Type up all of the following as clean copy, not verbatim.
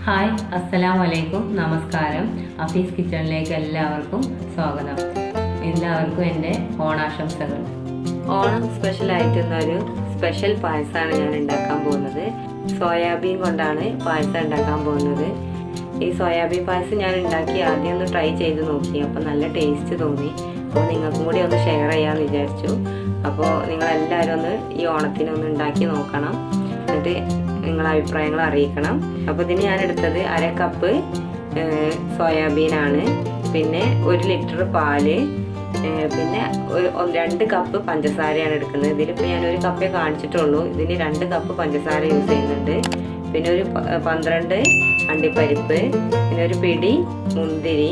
Hi, അസ്സലാമു അലൈക്കും, നമസ്കാരം. അഫീസ് കിച്ചണിലേക്ക് എല്ലാവർക്കും സ്വാഗതം. എല്ലാവർക്കും എൻ്റെ ഓണാശംസകൾ. ഓണം സ്പെഷ്യലായിട്ടുള്ളൊരു സ്പെഷ്യൽ പായസമാണ് ഞാൻ ഉണ്ടാക്കാൻ പോകുന്നത്. സോയാബീൻ കൊണ്ടാണ് പായസം ഉണ്ടാക്കാൻ പോകുന്നത്. ഈ സോയാബീൻ പായസം ഞാൻ ഉണ്ടാക്കി ആദ്യം ഒന്ന് ട്രൈ ചെയ്ത് നോക്കി. അപ്പോൾ നല്ല ടേസ്റ്റ് തോന്നി. അപ്പോൾ നിങ്ങൾക്കും കൂടി ഒന്ന് ഷെയർ ചെയ്യാമെന്ന് വിചാരിച്ചു. അപ്പോൾ നിങ്ങളെല്ലാവരും ഒന്ന് ഈ ഓണത്തിനൊന്ന് ഉണ്ടാക്കി നോക്കണം. എന്നിട്ട് നിങ്ങളെ അഭിപ്രായങ്ങൾ അറിയിക്കണം. അപ്പോൾ ഇതിന് ഞാൻ എടുത്തത് 1/2 കപ്പ് സോയാബീനാണ്, പിന്നെ 1 ലിറ്റർ പാല്, പിന്നെ 2 കപ്പ് പഞ്ചസാരയാണ് എടുക്കുന്നത്. ഇതിലിപ്പോൾ ഞാൻ 1 കപ്പേ കാണിച്ചിട്ടുള്ളൂ. ഇതിന് 2 കപ്പ് പഞ്ചസാര യൂസ് ചെയ്യുന്നുണ്ട്. പിന്നെ ഒരു 12 അണ്ടിപ്പരിപ്പ്, പിന്നെ ഒരു പിടി മുന്തിരി,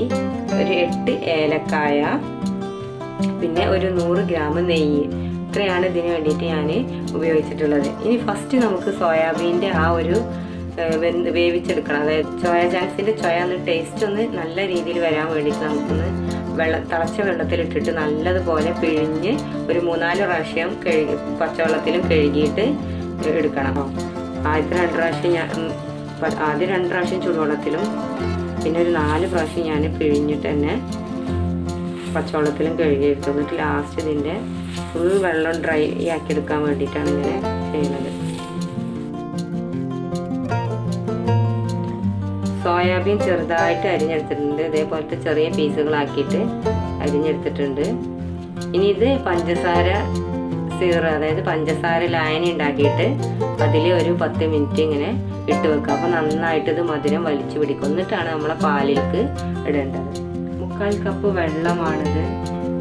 ഒരു 8 ഏലക്കായ, പിന്നെ ഒരു 100 ഗ്രാം നെയ്യ്. ഇത്രയാണ് ഇതിന് വേണ്ടിയിട്ട് ഞാൻ ഉപയോഗിച്ചിട്ടുള്ളത്. ഇനി ഫസ്റ്റ് നമുക്ക് സോയാബീൻ്റെ ആ ഒരു വേവിച്ചെടുക്കണം. അതായത് സോയ ചങ്ക്സിൻ്റെ ഒന്ന് ടേസ്റ്റ് ഒന്ന് നല്ല രീതിയിൽ വരാൻ വേണ്ടിയിട്ട് നമുക്കൊന്ന് തിളച്ച വെള്ളത്തിലിട്ടിട്ട് നല്ലതുപോലെ പിഴിഞ്ഞ് ഒരു 3-4 പ്രാവശ്യം പച്ചവെള്ളത്തിലും കഴുകിയിട്ട് എടുക്കണം. ആദ്യം 2 പ്രാവശ്യം ചൂടുവെള്ളത്തിലും പിന്നെ ഒരു 4 പ്രാവശ്യം ഞാൻ പിഴിഞ്ഞിട്ട് തന്നെ പച്ചവെള്ളത്തിലും കഴുകിയെടുത്തു. എന്നിട്ട് ലാസ്റ്റ് ഇതിൻ്റെ ഫുൾ വെള്ളം ഡ്രൈ ആക്കിയെടുക്കാൻ വേണ്ടിയിട്ടാണ് ഇങ്ങനെ ചെയ്യുന്നത്. സോയാബീൻ ചെറുതായിട്ട് അരിഞ്ഞെടുത്തിട്ടുണ്ട്. ഇതേപോലത്തെ ചെറിയ പീസുകളാക്കിയിട്ട് അരിഞ്ഞെടുത്തിട്ടുണ്ട്. ഇനി ഇത് പഞ്ചസാര സീറോ, അതായത് പഞ്ചസാര ലായനി ഉണ്ടാക്കിയിട്ട് അതിൽ ഒരു 10 മിനിറ്റ് ഇങ്ങനെ ഇട്ട് വെക്കുക. അപ്പോൾ നന്നായിട്ട് ഇത് മധുരം വലിച്ചു പിടിക്കും. എന്നിട്ടാണ് നമ്മളെ പാലിലേക്ക് ഇടേണ്ടത്. 1/4 കപ്പ് വെള്ളമാണിത്.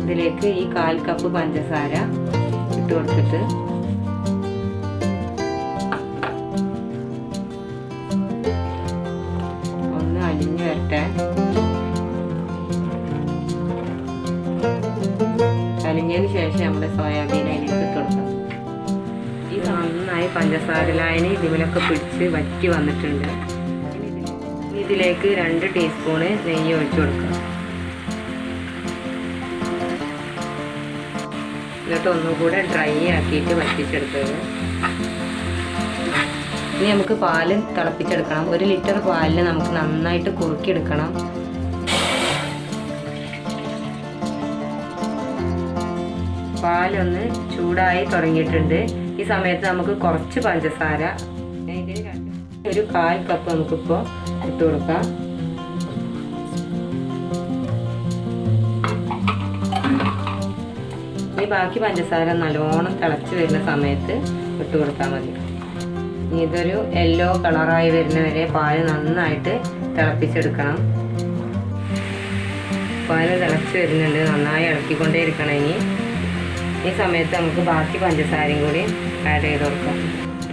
ഇതിലേക്ക് ഈ 1/4 കപ്പ് പഞ്ചസാര ഇട്ട് കൊടുത്തിട്ട് ഒന്ന് അലിഞ്ഞു വരട്ടെ. അലിഞ്ഞതിന് ശേഷം നമ്മുടെ സോയാബീൻ അതിലേക്ക് ഇട്ട് കൊടുക്കാം. ഈ നന്നായി പഞ്ചസാര ലായനി ഇതിലൊക്കെ പിടിച്ച് വറ്റി വന്നിട്ടുണ്ട്. ഇതിലേക്ക് 2 ടീസ്പൂണ് നെയ്യ് ഒഴിച്ചു കൊടുക്കാം. എന്നിട്ട് ഒന്നുകൂടെ ഡ്രൈ ആക്കിയിട്ട് വറ്റിച്ചെടുത്തത്. ഇനി നമുക്ക് പാല് തിളപ്പിച്ചെടുക്കണം. 1 ലിറ്റർ പാലിന് നമുക്ക് നന്നായിട്ട് കുറുക്കിയെടുക്കണം. പാലൊന്ന് ചൂടായി തുടങ്ങിയിട്ടുണ്ട്. ഈ സമയത്ത് നമുക്ക് കുറച്ച് പഞ്ചസാര, ഇതിന് ഒരു 1/4 കപ്പ് നമുക്കിപ്പോൾ ഇട്ട് കൊടുക്കാം. ഇനി ബാക്കി പഞ്ചസാര നല്ലോണം തിളച്ച് വരുന്ന സമയത്ത് ഇട്ട് കൊടുത്താൽ മതി. ഇനി ഇതൊരു യെല്ലോ കളറായി വരുന്ന വരെ പാല് നന്നായിട്ട് തിളപ്പിച്ചെടുക്കണം. പാല് തിളച്ച് വരുന്നുണ്ട്, നന്നായി ഇളക്കിക്കൊണ്ടേ ഇരിക്കണം. ഈ സമയത്ത് നമുക്ക് ബാക്കി പഞ്ചസാരയും കൂടി ആഡ് ചെയ്ത് കൊടുക്കാം.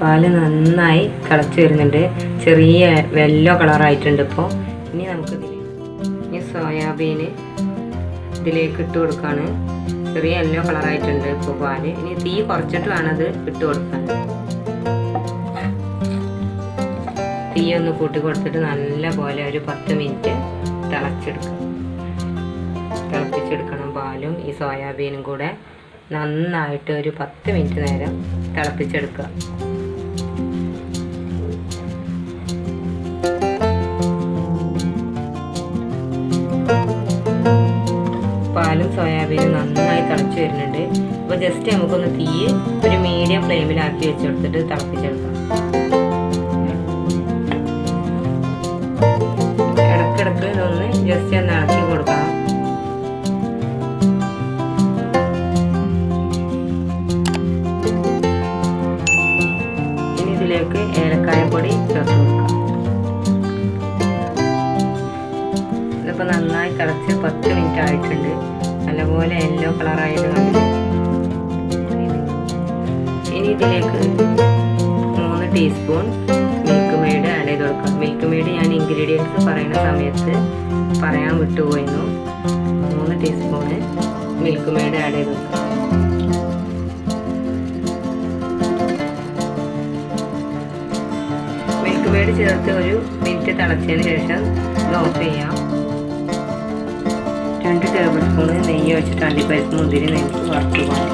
പാല് നന്നായി തിളച്ച് വരുന്നുണ്ട്, ചെറിയ യെല്ലോ കളറായിട്ടുണ്ട് ഇപ്പോൾ. ഇനി നമുക്കിതിൽ സോയാബീന് ഇതിലേക്ക് ഇട്ട് കൊടുക്കുകയാണ്. ചെറിയ യെല്ലോ കളറായിട്ടുണ്ട് ഇപ്പോൾ പാല്. ഇനി തീ കുറച്ചിട്ട് വേണം അത് ഇട്ട് കൊടുക്കാൻ. തീ ഒന്ന് കൂട്ടി കൊടുത്തിട്ട് നല്ല പോലെ ഒരു 10 മിനിറ്റ് തിളപ്പിച്ചെടുക്കണം. പാലും ഈ സോയാബീനും കൂടെ നന്നായിട്ട് ഒരു 10 മിനിറ്റ് നേരം തിളപ്പിച്ചെടുക്കുക. പാലും സോയാബീനും നന്നായി തിളച്ച് വരുന്നുണ്ട്. അപ്പോൾ ജസ്റ്റ് നമുക്കൊന്ന് തീ ഒരു മീഡിയം ഫ്ലെയിമിലാക്കി വെച്ചെടുത്തിട്ട് തിളപ്പിച്ചെടുക്കാം. ഇടയ്ക്കിടയ്ക്ക് ഇതൊന്ന് ജസ്റ്റ് ഒന്ന് ഇളക്കി കൊടുക്കണം. ഇനി ഇതിലേക്ക് ഏലക്കായപ്പൊടി ചേർത്ത് കൊടുക്കാം. ഇതിപ്പോൾ നന്നായി തിളച്ച് 10 മിനിറ്റ് ആയിട്ടുണ്ട്. നല്ലപോലെ യെല്ലോ കളറായത് കണ്ടിട്ട് ഇനി ഇതിലേക്ക് 3 ടീസ്പൂൺ മിൽക്ക് മെയ്ഡ് ആഡ് ചെയ്ത് കൊടുക്കാം. മിൽക്ക് മെയ്ഡ് ഞാൻ ഇൻഗ്രീഡിയൻസ് പറയുന്ന സമയത്ത് പറയാൻ വിട്ടുപോയിരുന്നു. 3 ടീസ്പൂണ് മിൽക്ക് മെയ്ഡ് ആഡ് ചെയ്ത് കൊടുക്കാം. മിൽക്ക് മെയ്ഡ് ചേർത്ത് ഒരു മിനിറ്റ് തിളച്ചതിന് ശേഷം ഇത് ഓഫ് ചെയ്യാം. 2 ടേബിൾ സ്പൂണ് നെയ്യ് വെച്ചിട്ട് അണ്ടിപ്പരിപ്പ് മുന്തിരി നെയ്യ് വറുത്ത് പോകാം.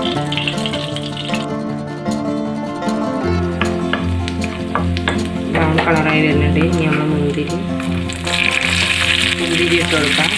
ബ്രൗൺ കളറായി വരുന്നുണ്ട്. ഇനി നമ്മൾ മുന്തിരി ഇതിലേക്ക് മുന്തിരി ഇട്ട് കൊടുക്കാം.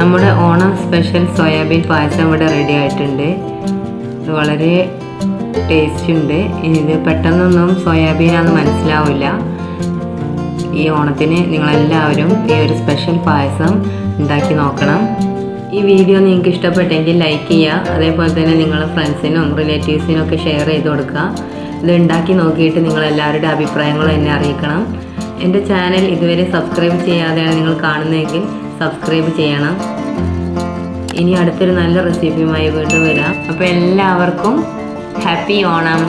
നമ്മുടെ ഓണം സ്പെഷ്യൽ സോയാബീൻ പായസം ഇവിടെ റെഡി ആയിട്ടുണ്ട്. ഇത് വളരെ ടേസ്റ്റ് ഉണ്ട്. ഇത് പെട്ടെന്നൊന്നും സോയാബീനാന്ന് മനസ്സിലാവില്ല. ഈ ഓണത്തിന് നിങ്ങളെല്ലാവരും ഈ ഒരു സ്പെഷ്യൽ പായസം ഉണ്ടാക്കി നോക്കണം. ഈ വീഡിയോ നിങ്ങൾക്ക് ഇഷ്ടപ്പെട്ടെങ്കിൽ ലൈക്ക് ചെയ്യുക. അതേപോലെ തന്നെ നിങ്ങളുടെ ഫ്രണ്ട്സിനും റിലേറ്റീവ്സിനും ഒക്കെ ഷെയർ ചെയ്ത് കൊടുക്കുക. ഇത് ഉണ്ടാക്കി നോക്കിയിട്ട് നിങ്ങളെല്ലാവരുടെ അഭിപ്രായങ്ങളും എന്നെ അറിയിക്കണം. എൻ്റെ ചാനൽ ഇതുവരെ സബ്സ്ക്രൈബ് ചെയ്യാതെയാണ് നിങ്ങൾ കാണുന്നതെങ്കിൽ സബ്സ്ക്രൈബ് ചെയ്യണം. ഇനി അടുത്തൊരു നല്ല റെസിപ്പിയുമായി വീണ്ടും വരാം. അപ്പോൾ എല്ലാവർക്കും ഹാപ്പി ഓണം.